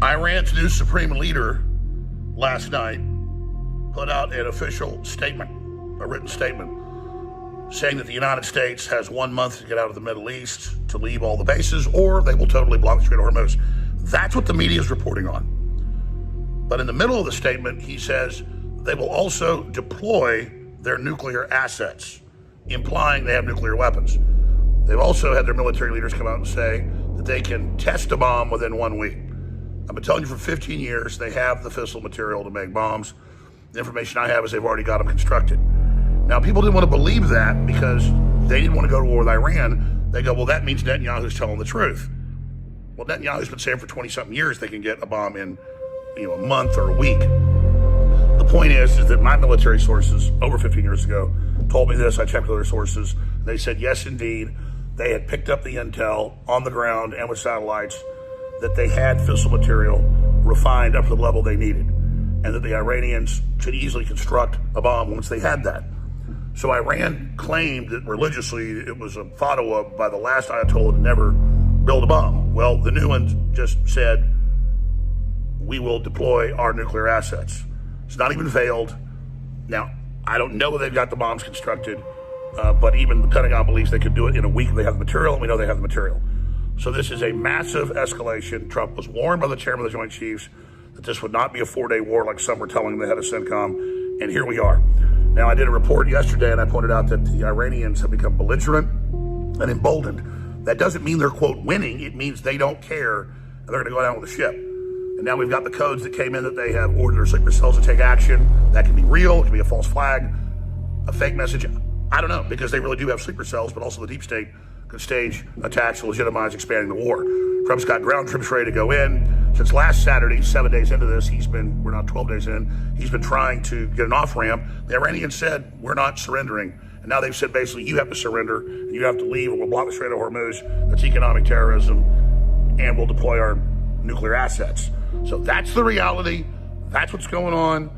Iran's new supreme leader last night put out an official statement, a written statement, saying that the United States has 1 month to get out of the Middle East, to leave all the bases, or they will totally block the Strait of Hormuz. That's what the media is reporting on. But in the middle of the statement, he says they will also deploy their nuclear assets, implying they have nuclear weapons. They've also had their military leaders come out and say that they can test a bomb within 1 week. I've been telling you for 15 years they have the fissile material to make bombs. The information I have is they've already got them constructed. Now, people didn't want to believe that because they didn't want to go to war with Iran. They go, well, that means Netanyahu's telling the truth. Well, Netanyahu's been saying for 20-something years they can get a bomb in, a month or a week. The point is that my military sources over 15 years ago told me this. I checked with other sources. They said, yes, indeed, they had picked up the intel on the ground and with satellites that they had fissile material refined up to the level they needed, and that the Iranians could easily construct a bomb once they had that. So Iran claimed that religiously it was a fatwa by the last Ayatollah to never build a bomb. Well, the new one just said, we will deploy our nuclear assets. It's not even veiled. Now, I don't know if they've got the bombs constructed, but even the Pentagon believes they could do it in a week if they have the material, and we know they have the material. So this is a massive escalation. Trump was warned by the chairman of the Joint Chiefs that this would not be a 4-day war like some were telling the head of CENTCOM, and here we are. Now, I did a report yesterday, and I pointed out that the Iranians have become belligerent and emboldened. That doesn't mean they're, quote, winning. It means they don't care, and they're going to go down with the ship. And now we've got the codes that came in that they have ordered their sleeper cells to take action. That can be real. It can be a false flag, a fake message. I don't know, because they really do have sleeper cells, but also the deep state could stage attacks to legitimize expanding the war. Trump's got ground troops ready to go in. Since last Saturday, 7 days into this, we're now 12 days in, he's been trying to get an off-ramp. The Iranians said, we're not surrendering. And now they've said, basically, you have to surrender, and you have to leave, or we'll block the Strait of Hormuz. That's economic terrorism, and we'll deploy our nuclear assets. So that's the reality. That's what's going on.